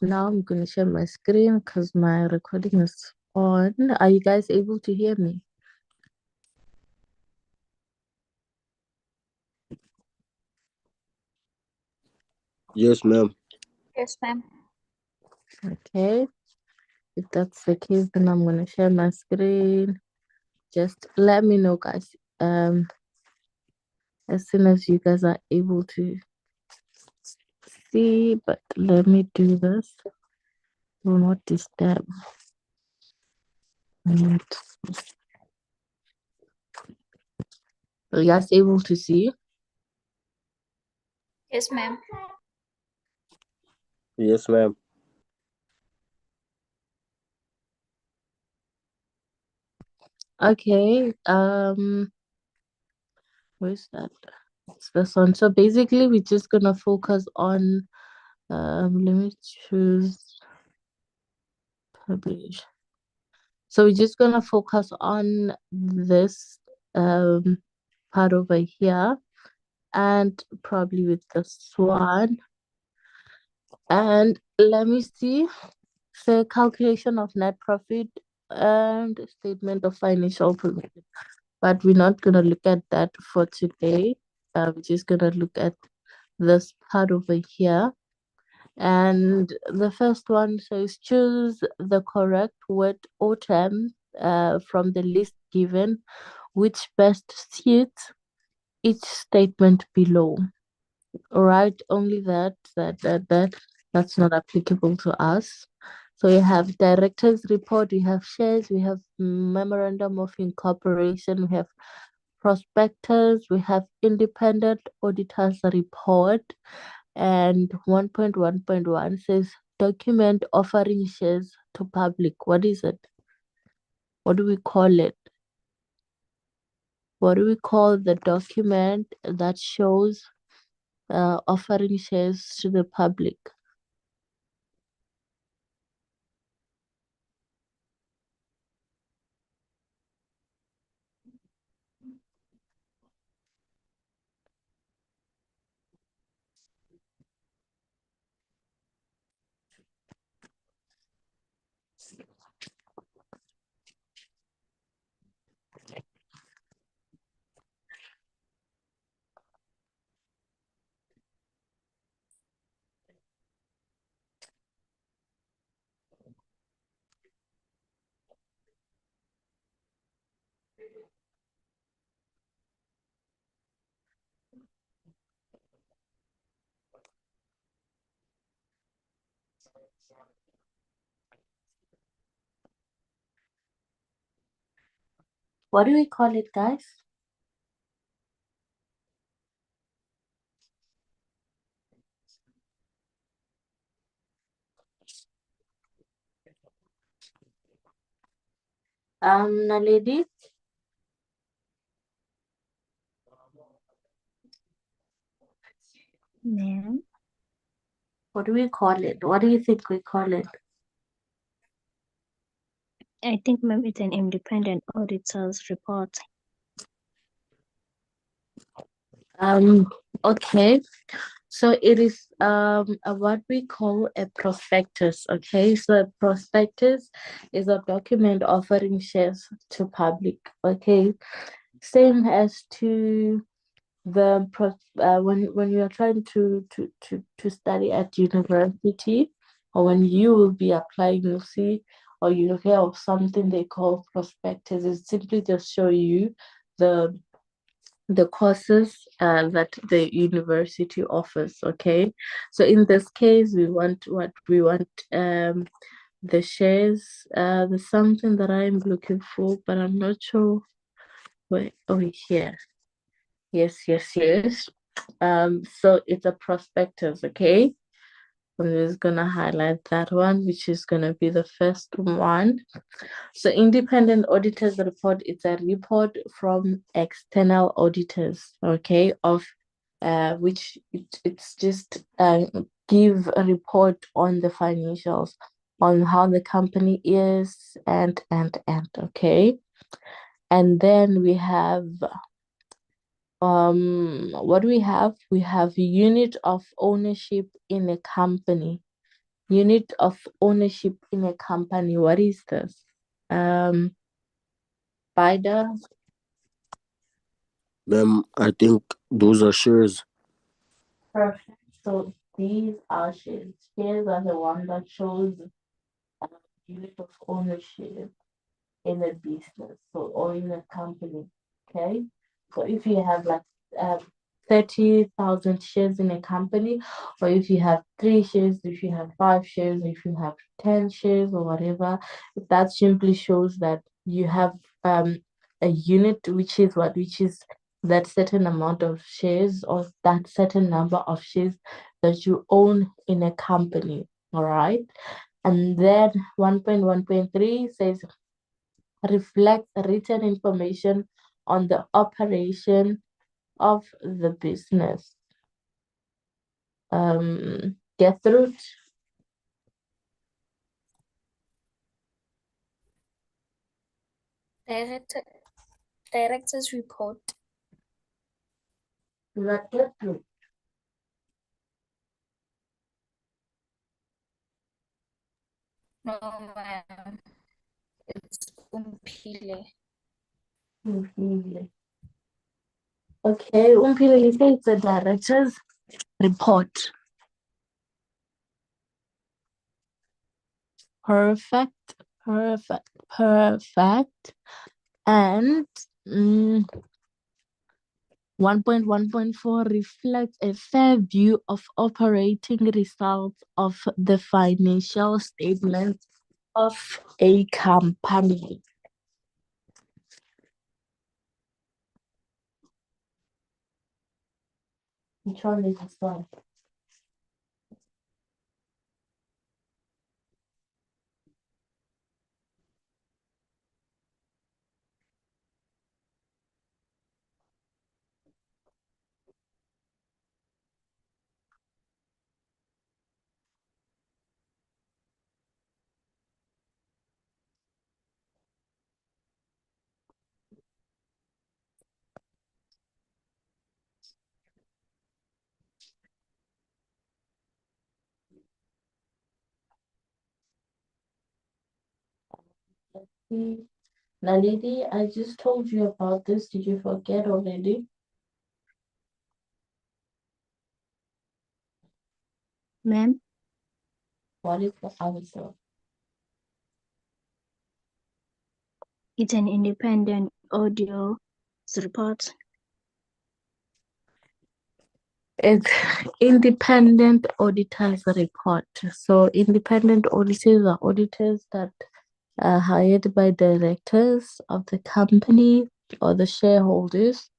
Now I'm going to share my screen because my recording is on. Are you guys able to hear me? Yes, ma'am. Yes, ma'am. Okay. If that's the case, then I'm going to share my screen. Just let me know, guys. As soon as you guys are able to see, but let me do this. Do not disturb. And are you guys able to see? Yes, ma'am. Yes, ma'am. Okay. Where's that? It's this one. So basically, we're just gonna focus on. Let me choose publish. So we're just gonna focus on this part over here, and probably with this one. And let me see. So calculation of net profit and statement of financial position. But we're not gonna look at that for today. We're just gonna look at this part over here. And the first one says choose the correct word or term from the list given, which best suits each statement below. All right, only that's not applicable to us. So we have director's report, we have shares, we have memorandum of incorporation, we have prospectus, we have independent auditor's report, and 1.1.1 says document offering shares to public. What is it? What do we call it? What do we call the document that shows offering shares to the public? What do we call it, guys? Naledi, Ma'am, what do we call it? What do you think we call it? I think, ma'am, it's an independent auditor's report. Okay. So it is what we call a prospectus. Okay, so a prospectus is a document offering shares to public. Okay, same as to the when you are trying to study at university, or when you will be applying, you'll see or you hear of something they call prospectus. It simply just show you the the courses that the university offers. Okay, so in this case, we want what we want. The shares. There's something that I'm looking for, but I'm not sure where. Oh, here. Yes, yes, yes. So it's a prospectus. Okay, I'm just gonna highlight that one, which is gonna be the first one. So independent auditors report, it's a report from external auditors, okay, of which it's just give a report on the financials, on how the company is and okay. And then we have what do we have? We have unit of ownership in a company. Unit of ownership in a company. What is this? Spider. Ma'am, I think those are shares. Perfect. So these are shares. Shares are the one that shows unit of ownership in a business, so or in a company. Okay. So if you have like um, 30,000 shares in a company, or if you have three shares, if you have five shares, if you have 10 shares or whatever, that simply shows that you have a unit, which is that certain amount of shares or that certain number of shares that you own in a company. All right. And then 1.1.3 says reflects written information on the operation of the business. Get through Director, director's report. that get through. No, ma'am. It's Umpile. Okay, Umpile, you say it's a director's report. Perfect, perfect. And 1.1.4 reflects a fair view of operating results of the financial statements of a company. Which one is this one? Now, lady, I just told you about this. Did you forget already? Ma'am, What is the answer? it's an independent audio report. It's independent auditors report. So independent auditors are auditors that are hired by directors of the company or the shareholders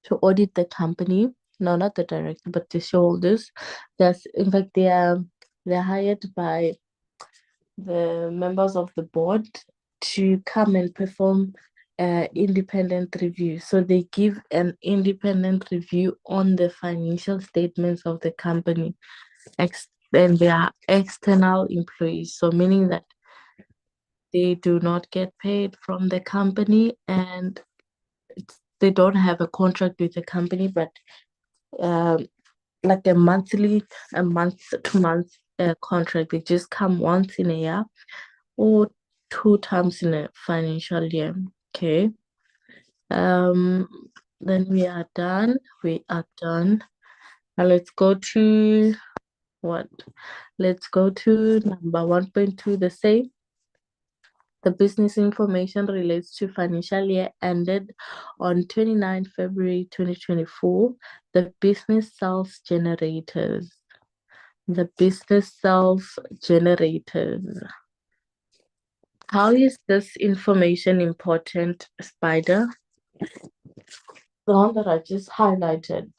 to audit the company. No, not the director, but the shareholders. That's in fact they're hired by the members of the board to come and perform independent review. So they give an independent review on the financial statements of the company. And they are external employees. So meaning that they do not get paid from the company and they don't have a contract with the company, but um, like a month to month contract. They just come once in a year or two times in a financial year. Okay. Um, then we are done. We are done. Now let's go to what? Let's go to number 1.2, the same. The business information relates to financial year ended on 29 February 2024. The business sells generators. The business sells generators. How is this information important, Spider? The one that I just highlighted.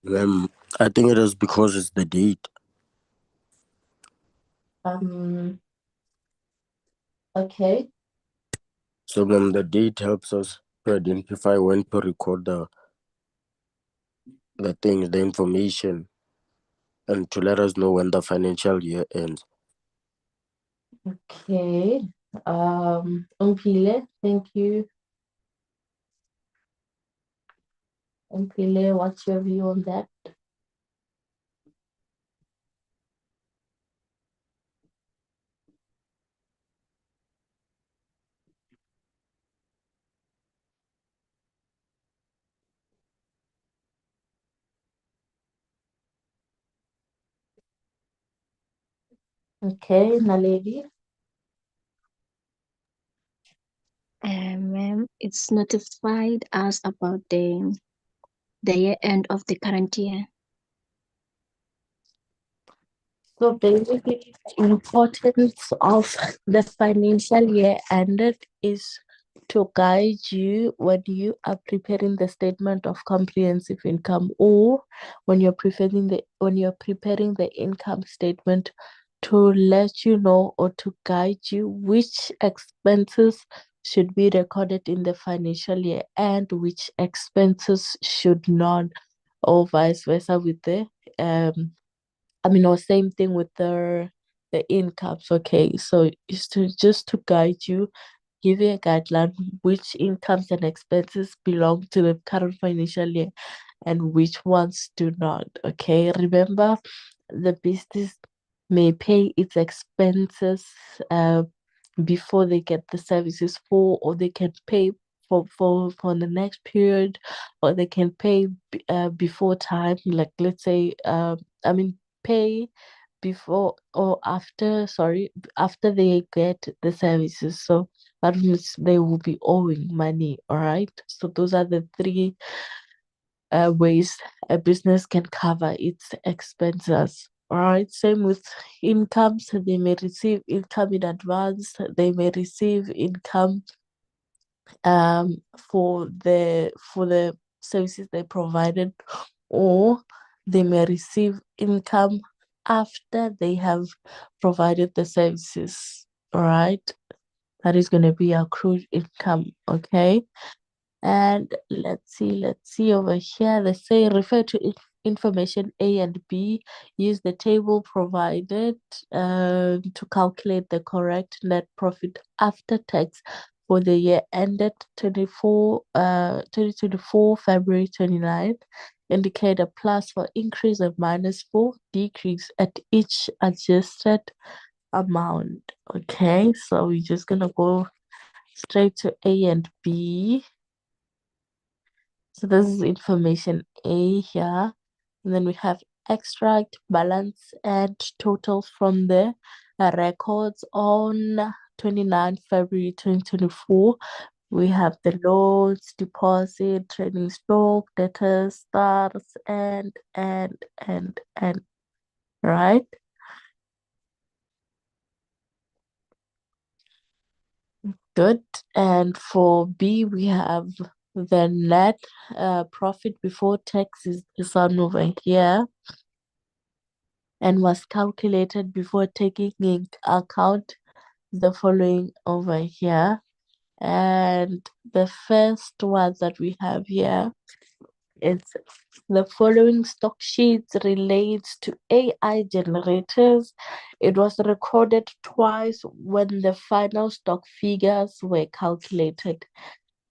Ma'am, I think it is because it's the date. Okay. So, ma'am, the date helps us to identify when to record the things, the information, and to let us know when the financial year ends. Okay. Umpile, thank you. Umpile, what's your view on that? Okay, Naledi. Ma'am, it's notified us about the year end of the current year. So basically, the importance of the financial year ended is to guide you when you are preparing the statement of comprehensive income, or when you're preparing the income statement, to let you know or to guide you which expenses should be recorded in the financial year and which expenses should not, or vice versa with the or same thing with the incomes. Okay, so it's to just to guide you, give you a guideline which incomes and expenses belong to the current financial year and which ones do not. Okay, remember, the business may pay its expenses uh, before they get the services for, or they can pay for the next period, or they can pay before time, like let's say pay before or after, sorry, after they get the services. So that means they will be owing money. All right, so those are the three ways a business can cover its expenses. All right, same with incomes. They may receive income in advance, they may receive income for the services they provided, or they may receive income after they have provided the services. All right, that is going to be accrued income. Okay. And let's see over here. They say refer to information A and B. Use the table provided to calculate the correct net profit after tax for the year ended 2024 February 29th. Indicate a plus for increase and minus for decrease at each adjusted amount. Okay, so we're just gonna go straight to A and B. So this is information A here. And then we have extract, balance, and totals from the records on 29 February 2024. We have the loans, deposit, trading stock, debtors, stars, and, right? Good. And for B, we have the net profit before tax is on over here, and was calculated before taking in account the following over here. And the first one that we have here is the following stock sheets relates to AI generators. It was recorded twice when the final stock figures were calculated.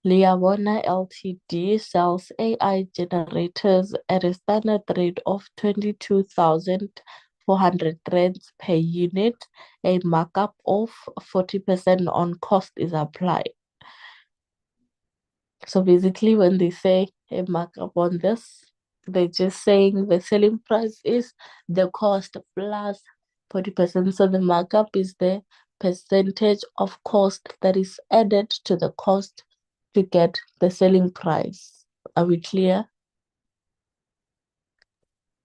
Liabona Ltd sells AI generators at a standard rate of 22,400 rands per unit. A markup of 40% on cost is applied. So basically, when they say a markup on this, they're just saying the selling price is the cost plus 40%. So the markup is the percentage of cost that is added to the cost to get the selling price. Are we clear?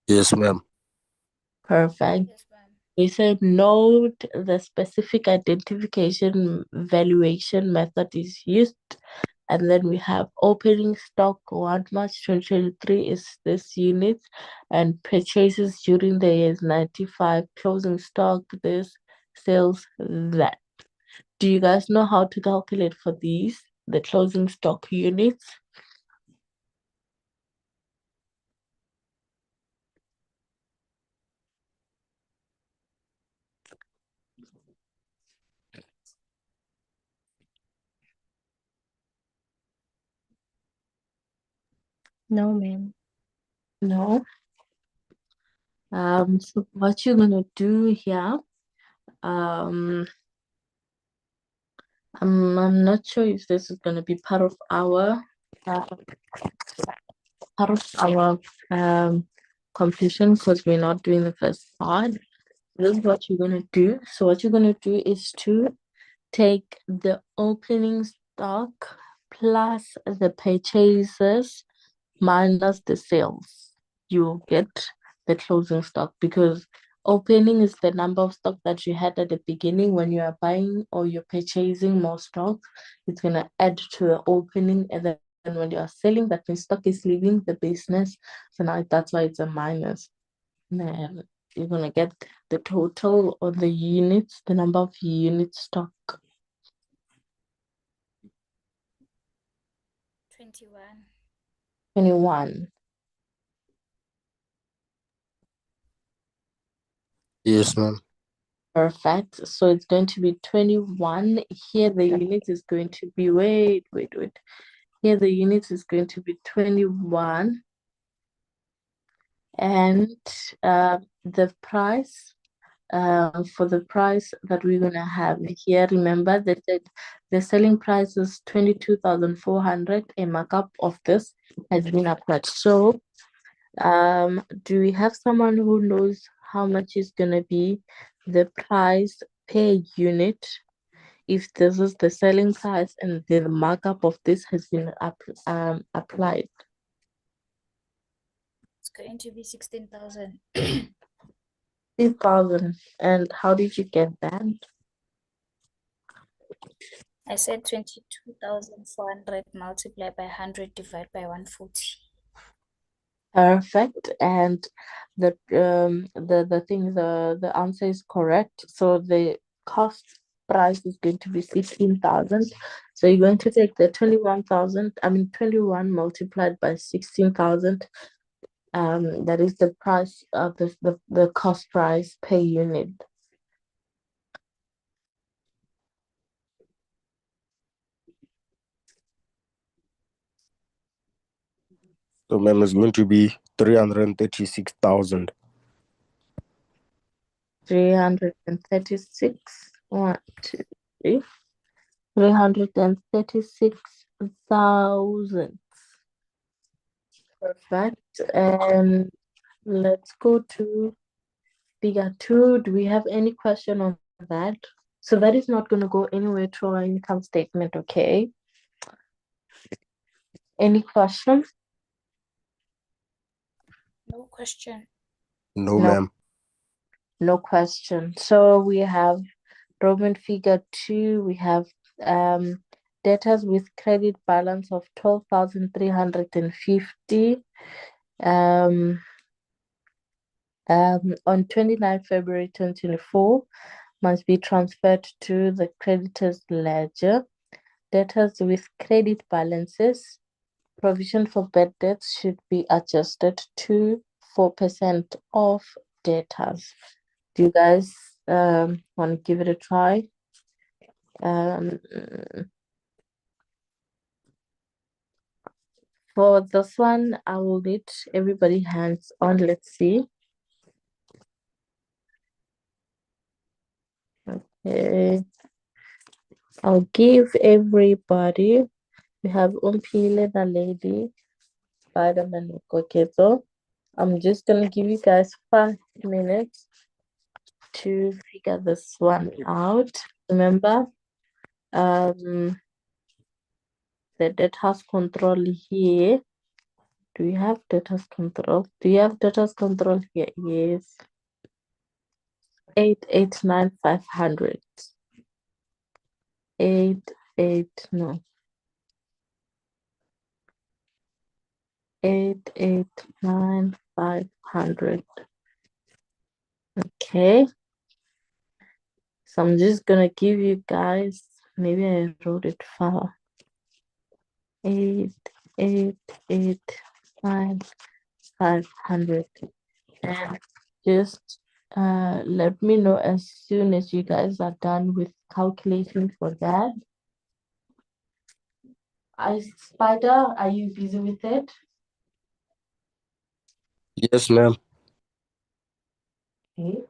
Yes, ma'am. Perfect. Yes, ma'am. We said note the specific identification valuation method is used. And then we have opening stock 1 March 2023 is this unit, and purchases during the year is 95. Closing stock this, sales that. Do you guys know how to calculate for these, the closing stock units? No, ma'am. No. So what you're gonna do here, um, I'm not sure if this is gonna be uh, part of our competition because we're not doing the first part. This is what you're gonna do. So what you're gonna do is to take the opening stock plus the purchases minus the sales. You get the closing stock because opening is the number of stock that you had at the beginning when you are buying or you're purchasing more stock. It's gonna add to the opening, and then when you are selling, that means stock is leaving the business. So now that's why it's a minus. And then you're gonna get the total or the units, the number of units stock. 21. 21. Yes, ma'am. Perfect. So it's going to be 21. Here the unit is going to be, wait. Here the unit is going to be 21. And the price, for the price that we're gonna have here, remember that the selling price is 22,400. A markup of this has been applied. So do we have someone who knows how much is gonna be the price per unit if this is the selling price and the markup of this has been applied? It's going to be 16,000. 3,000. And how did you get that? I said 22,400 multiplied by 100 divided by 140. Perfect. And the answer is correct. So the cost price is going to be 16,000. So you're going to take the 21 multiplied by 16,000. That is the price of the cost price per unit. So, ma'am, it's going to be 336,000. 336. 1, 2, 3. 336,000. Perfect. And let's go to figure 2. Do we have any question on that? So that is not going to go anywhere to our income statement, okay? Any questions? No question. No, No, ma'am. no question. So we have Roman figure 2. We have debtors with credit balance of 12,350. Um, on 29 February 2024 must be transferred to the creditor's ledger. Debtors with credit balances, provision for bad debts should be adjusted to 4% of debtors. Do you guys want to give it a try? Um, for this one, I will need everybody hands on. Let's see. Okay. I'll give everybody. We have Umpile, the lady, Spider-Man, Koketo. I'm just gonna give you guys 5 minutes to figure this one out. Remember, um, the data's control here. Do you have data's control? Do you have data's control here? Yes. 889,500. 8, no. 889,500. Okay. So I'm just gonna give you guys, maybe I wrote it far. 889,500. And just let me know as soon as you guys are done with calculating for that. Spider, are you busy with it? Yes, ma'am. Okay.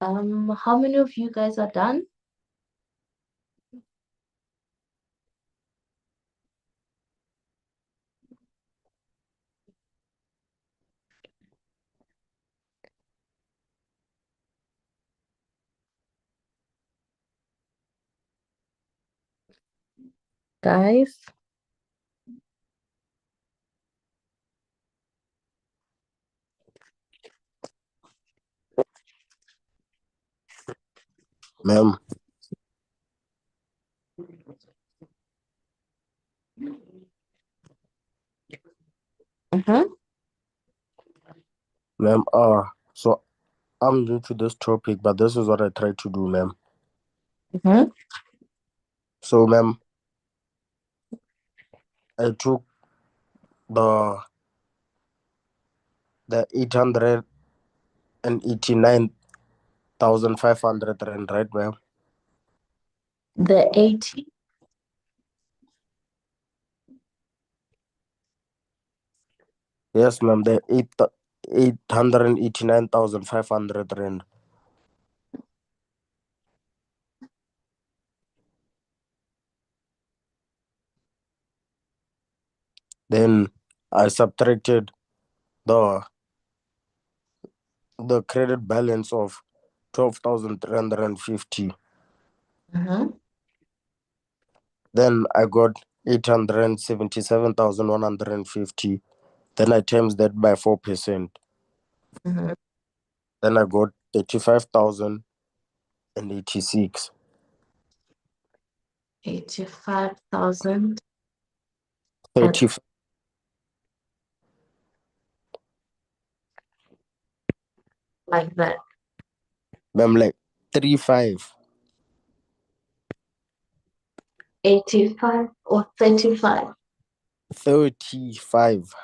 How many of you guys are done? Guys? Ma'am. Uh-huh. Ma'am, so I'm new to this topic, but this is what I try to do, ma'am. Uh-huh. So, ma'am, I took the the 889,500 rand, right, ma'am? The 80. Yes, ma'am. The 889,500 rand. Then I subtracted the the credit balance of 12,350. Mm-hmm. Then I got 877,150. Then I times that by 4%. Mm-hmm. Then I got 35,086. 85,000 and 30, like that. I'm like 35. 85 or 35. 35.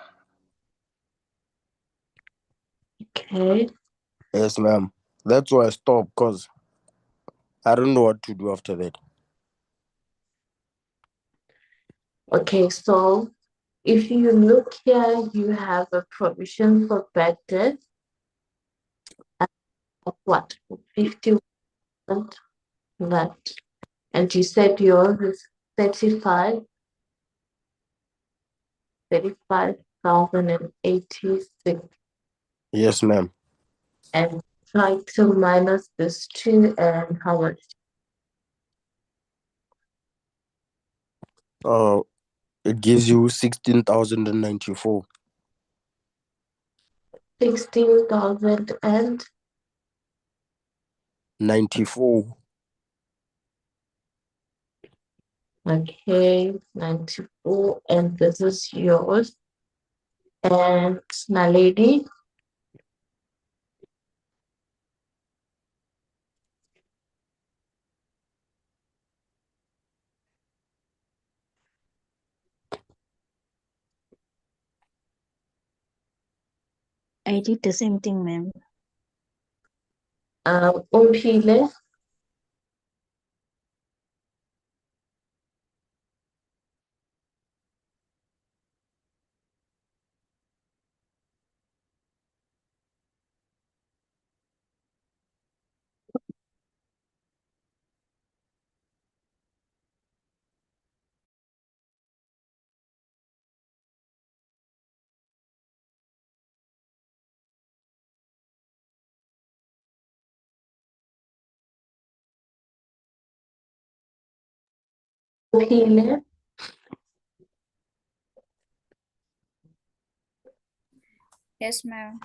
Okay. Yes, ma'am. That's why I stopped because I don't know what to do after that. Okay, so if you look here, you have a provision for bad debt of what? 50% that. And you said yours is 35, 35,086. Yes, ma'am. And try to minus this two and how much? Uh, it gives you 16,094. 16,000 and 94. okay, 94. And this is yours. And Naledi, I did the same thing, ma'am. Umpile, Umpile, Yes, ma'am.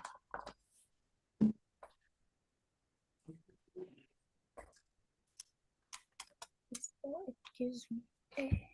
So it gives me a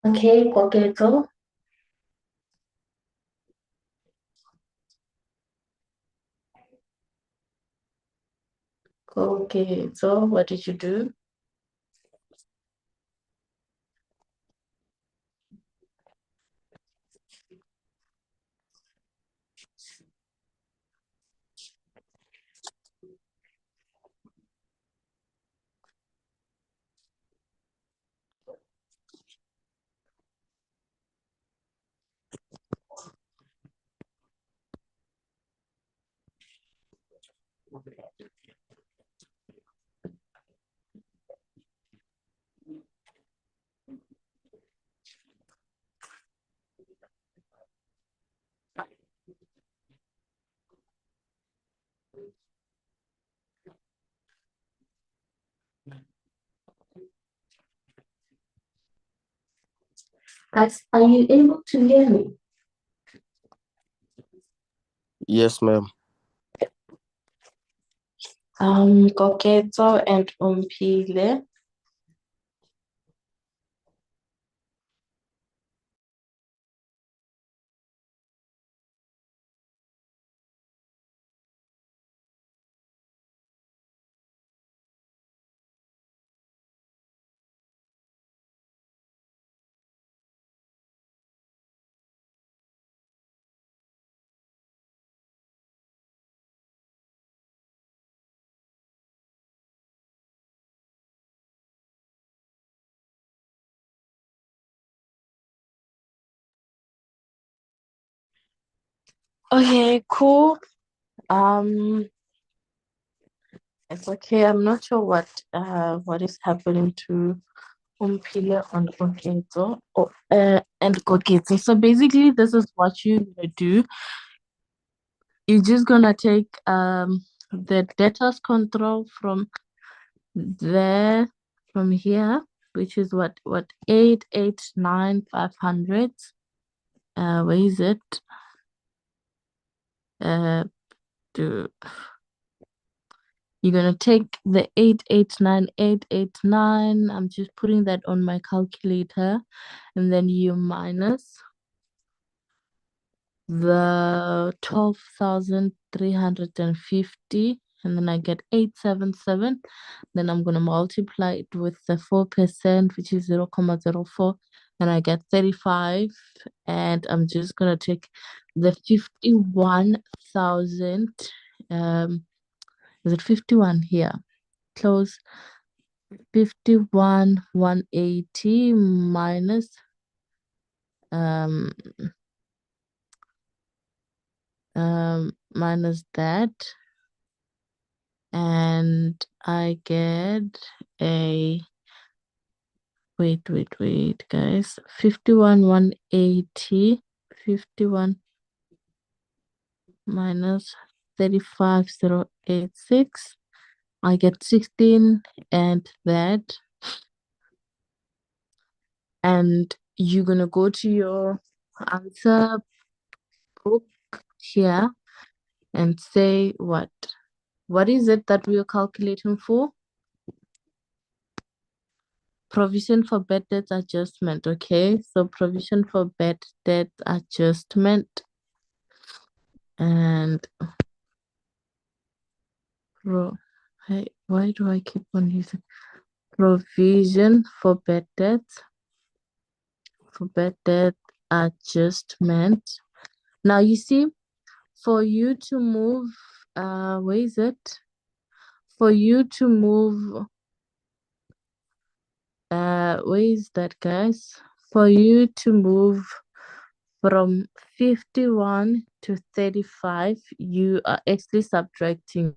okay, Koketo, Koketo, what did you do? Are you able to hear me? Yes, ma'am. Koketso and Umpile. Okay, cool. Um, it's okay. I'm not sure what is happening to Umpile on Koketso and Koketso. So basically, this is what you're gonna do. You're just gonna take the data's control from there from here, which is what 889,500. Where is it? Uh, to You're gonna take the 889,889. I'm just putting that on my calculator, and then you minus the 12,350, and then I get 877. Then I'm gonna multiply it with the 4%, which is 0.04, and I get 35. And I'm just gonna take the 51,000. Is it 51 here? Close. 51,180 minus um minus that, and I get a wait guys, 51,180. 51 minus 35,086, I get 16, and that, and you're gonna go to your answer book here and say what is it that we are calculating for? Provision for bad debt adjustment. Okay, so provision for bad debt adjustment, and hey, why do I keep on using provision for bad debt adjustment? Now you see, for you to move, where is it? For you to move, where is that, guys? For you to move from 51 to 35, you are actually subtracting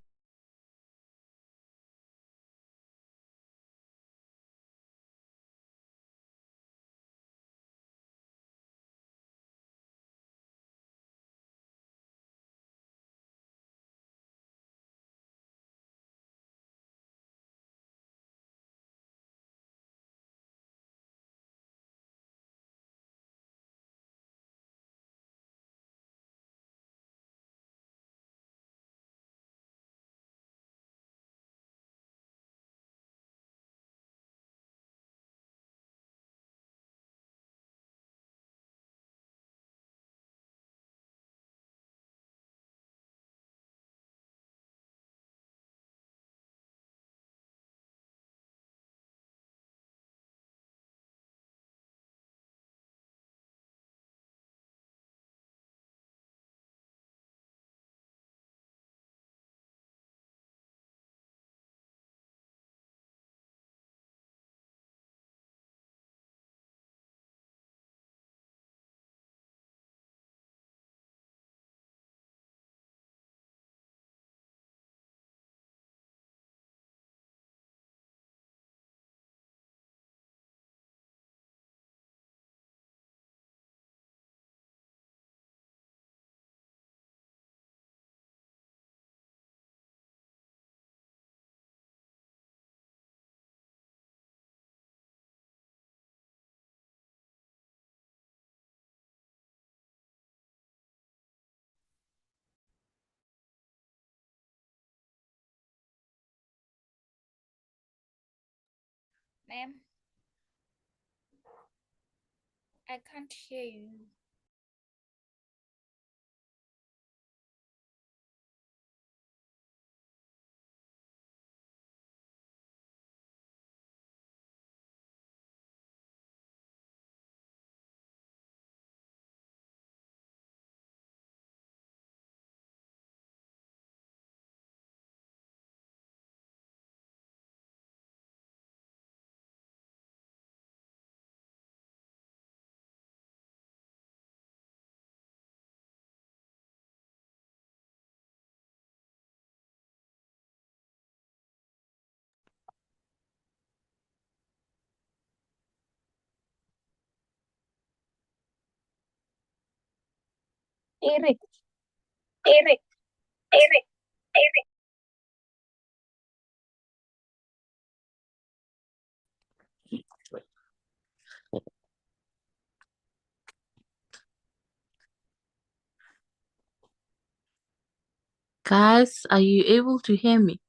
Ma'am, I can't hear you. Eric, Eric, Eric, Eric. guys, are you able to hear me?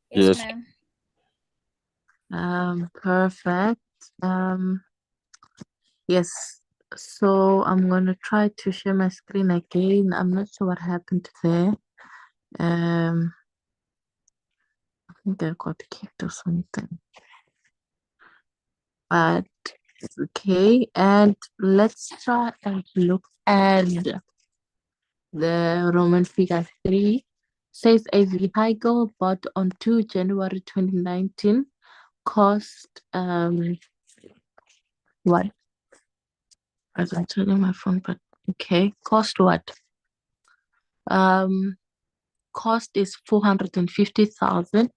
Yes, Yes. ma'am. Perfect. Yes. So I'm gonna try to share my screen again. I'm not sure what happened there. I think I got kicked or something. But okay, and let's try and look at the Roman figure 3. Says a vehicle bought on 2 January 2019 cost what? I don't tell you my phone, but okay. Cost what? Um Cost is 450,000,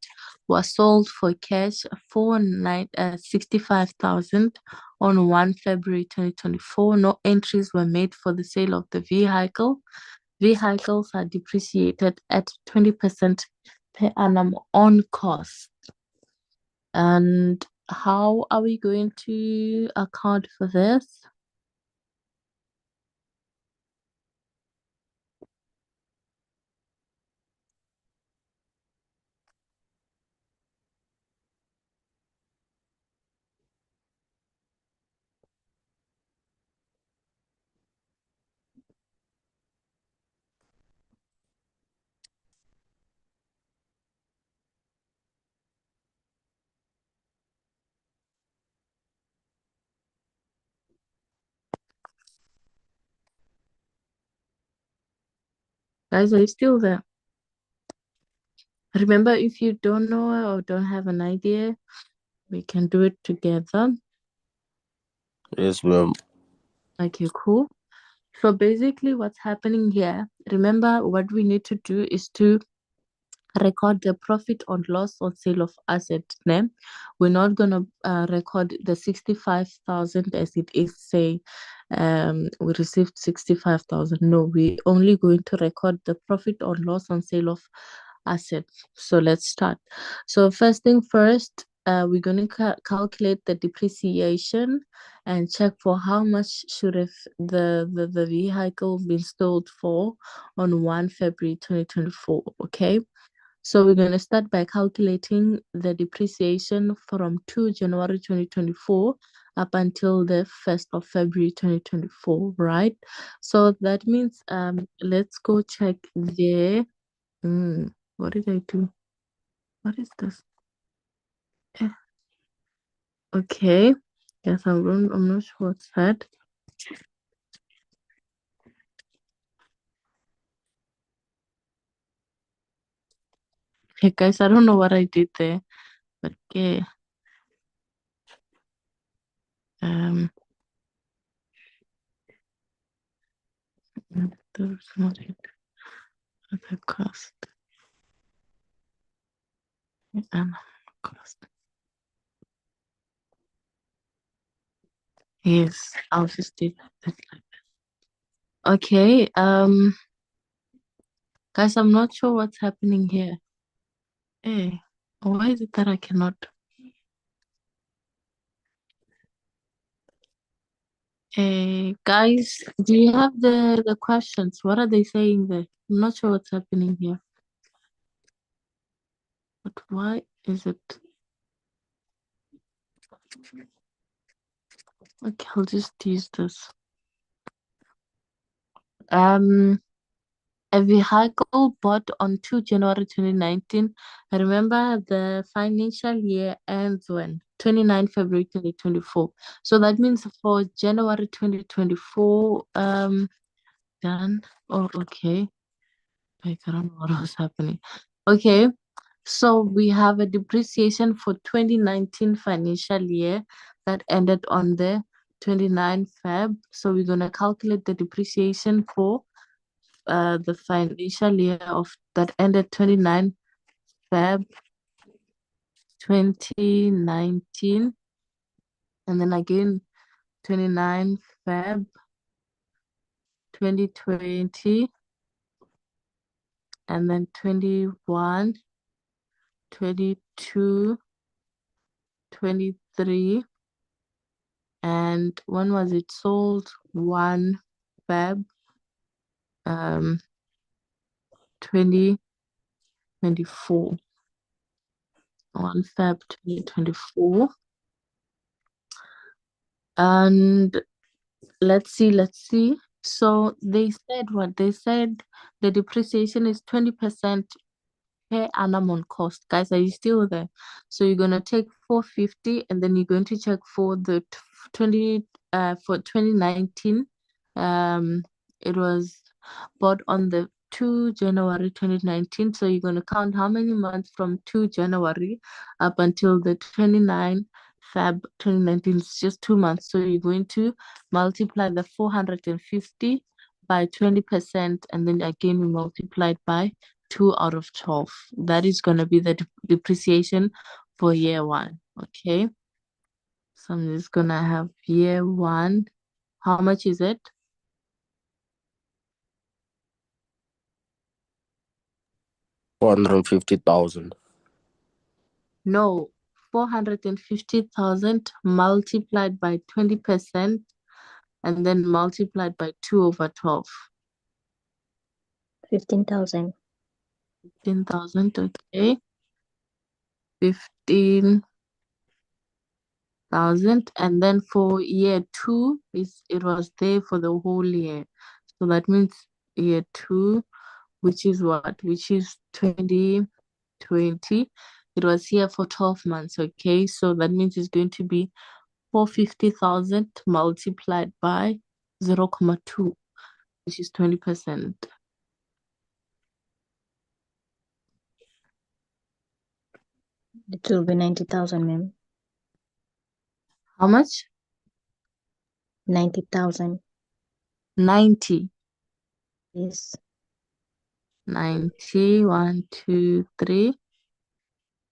was sold for cash 65,000 on 1 February 2024. No entries were made for the sale of the vehicle. Vehicles are depreciated at 20% per annum on cost. And how are we going to account for this? Guys, are you still there? Remember, if you don't know or don't have an idea, we can do it together. Yes, ma'am. Okay, cool. So basically, what's happening here, remember what we need to do is to record the profit or loss on sale of asset name. We're not gonna record the 65,000 as it is, say, we received 65,000. No, we're only going to record the profit or loss on sale of asset. So let's start. So first thing first, we're going to calculate the depreciation and check for how much should have the vehicle been sold for on 1 February 2024. Okay. So we're going to start by calculating the depreciation from 2 January 2024 up until the 1st of February 2024, right? So that means let's go check there. What did I do? What is this? Eh, Okay. Yes, I'm not sure what's that. Okay, guys, I don't know what I did there, but okay. Um, that's not it. The cost. Cost. Yes, I'll just do that. Okay. Guys, I'm not sure what's happening here. Hey, why is it that I cannot? Hey, guys, do you have the questions? What are they saying there? I'm not sure what's happening here. But why is it? Okay, I'll just use this. A vehicle bought on 2 January 2019. Remember, the financial year ends when? 29 February 2024. So that means for January 2024, done. Oh, okay. I don't know what was happening. Okay. So we have a depreciation for 2019 financial year that ended on the 29 Feb. So we're gonna calculate the depreciation for the financial year of that ended 29 Feb 2019, and then again 29 Feb 2020, and then 21, 22, 23, and when was it sold? 1 Feb 2024. 1 Feb 2024. And let's see. So they said what? They said the depreciation is 20% per annum on cost. Guys, are you still there? So you're gonna take 450 and then you're going to check for the 20 for 2019. It was bought on the 2 January 2019. So you're gonna count how many months from 2 January up until the 29 Feb 2019. It's just 2 months. So you're going to multiply the 450 by 20%, and then again we multiply it by 2 out of 12. That is going to be the depreciation for year one. Okay. So I'm just going to have year one. How much is it? $450,000. No, 450,000 multiplied by 20% and then multiplied by 2 over 12. 15,000. 15,000, okay. 15,000. And then for year two, it was there for the whole year. So that means year two, which is what? Which is 2020. It was here for 12 months, okay? So that means it's going to be 450,000 multiplied by 0.2, which is 20%. It will be 90,000, ma'am. How much? 90,000. 90. Yes. 90, 1, 2, 3.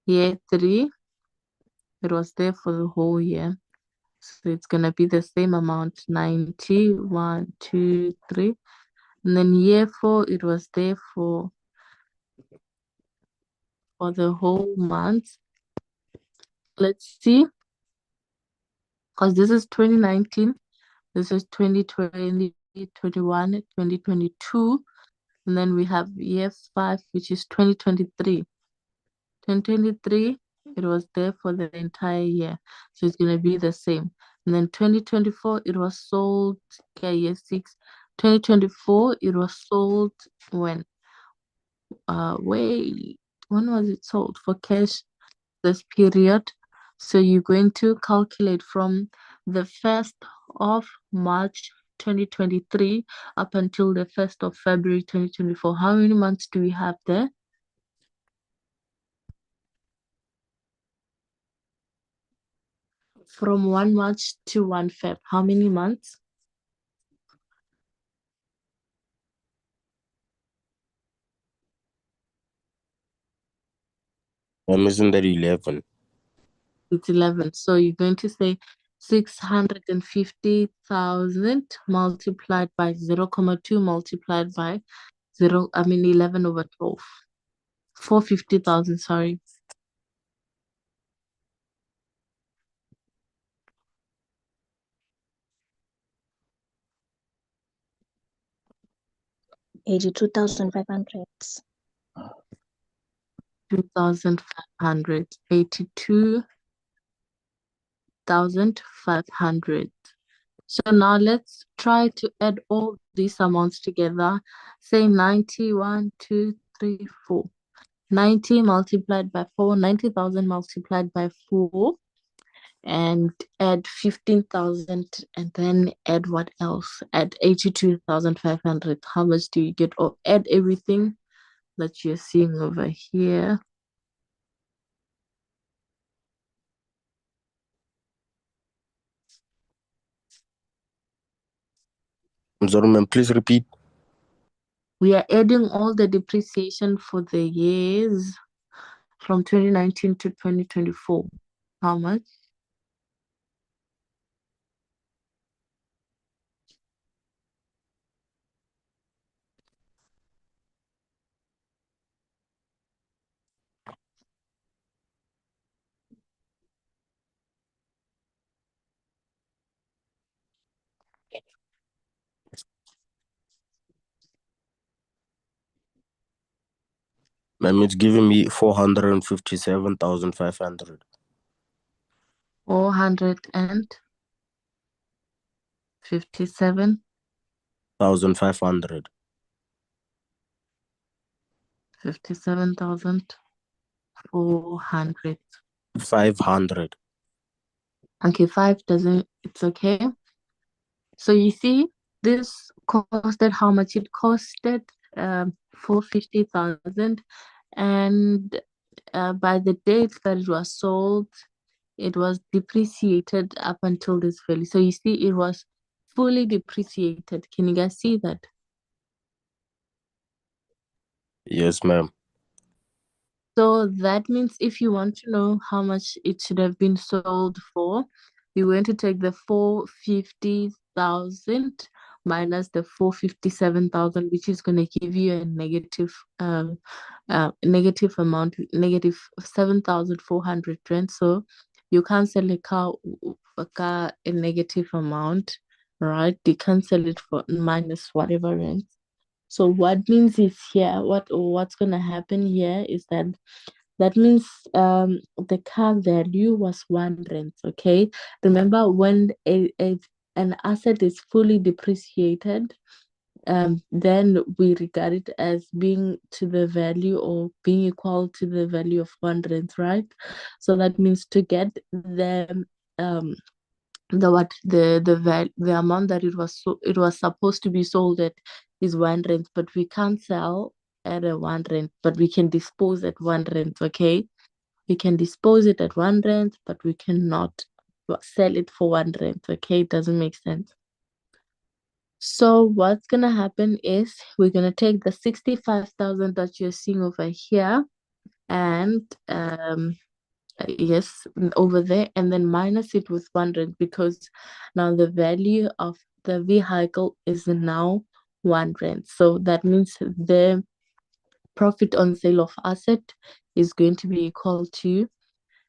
Year three, it was there for the whole year. So it's gonna be the same amount, 90, 1, 2, 3. And then year four, it was there for the whole month. Let's see, because this is 2019, this is 2020, 21, 2022, and then we have year five, which is 2023. 2023, it was there for the entire year, so it's gonna be the same. And then 2024, it was sold, okay, year six. 2024, it was sold when? Wait, when was it sold? For cash this period. So you're going to calculate from the 1st of March 2023 up until the 1st of February 2024. How many months do we have there? From 1 March to 1 Feb. How many months? Isn't that 11? It's 11. So you're going to say 650,000 multiplied by 0.2 multiplied by 11 over 12. 450,000, sorry. 82,500. 2,500. 82,500. So now let's try to add all these amounts together. Say 91, 2, 3, 4. 90 multiplied by 4, 90,000 multiplied by 4, and add 15,000, and then add what else? Add 82,500. How much do you get? Or add everything that you're seeing over here. I'm sorry, ma'am. Please repeat. We are adding all the depreciation for the years from 2019 to 2024. How much? Ma'am, it's giving me 457,500. 457. 1,500. 57,400. 500. Okay, 5 doesn't, it's okay. So you see, this costed how much? It costed 450,000, and by the date that it was sold, it was depreciated up until this value. So you see, it was fully depreciated. Can you guys see that? Yes, ma'am. So that means if you want to know how much it should have been sold for, you're going to take the 450,000 minus the 457,000, which is going to give you a negative amount, negative 7,400 rand. So you can't sell a car a negative amount, right? You can't sell it for minus whatever rent. So what means is here, what's gonna happen here is that means the car value was 1 rand, okay? Remember when an asset is fully depreciated, then we regard it as being to the value or being equal to the value of 1 rand, right? So that means to get um the amount that it was supposed to be sold at is 1 rand, but we can't sell at a 1 rand, but we can dispose at 1 rand, okay? We can dispose it at 1 rand, but we cannot sell it for 1 rand, okay? It doesn't make sense. So what's gonna happen is we're gonna take the 65,000 that you're seeing over here, and yes, over there, and then minus it with 1 rand, because now the value of the vehicle is now 1 rand. So that means the profit on sale of asset is going to be equal to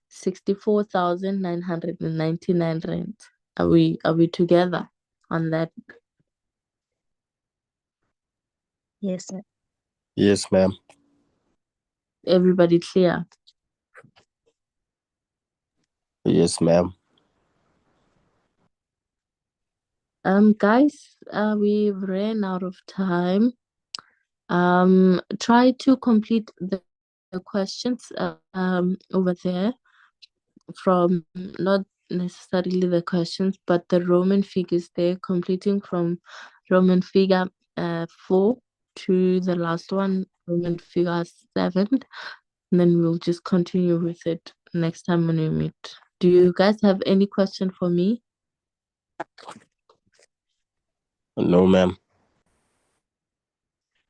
64,999 rand. Are we together on that? Yes, sir. Yes, ma'am. Everybody clear? Yes, ma'am. Guys, we've ran out of time. Try to complete the questions over there, from not necessarily the questions, but the Roman figures there, completing from Roman figure 4 to the last one, Roman figure 7. And then we'll just continue with it next time when we meet. Do you guys have any question for me? No, ma'am.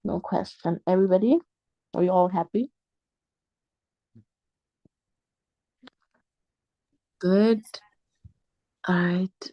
No question. Everybody? Are you all happy? Good. All right.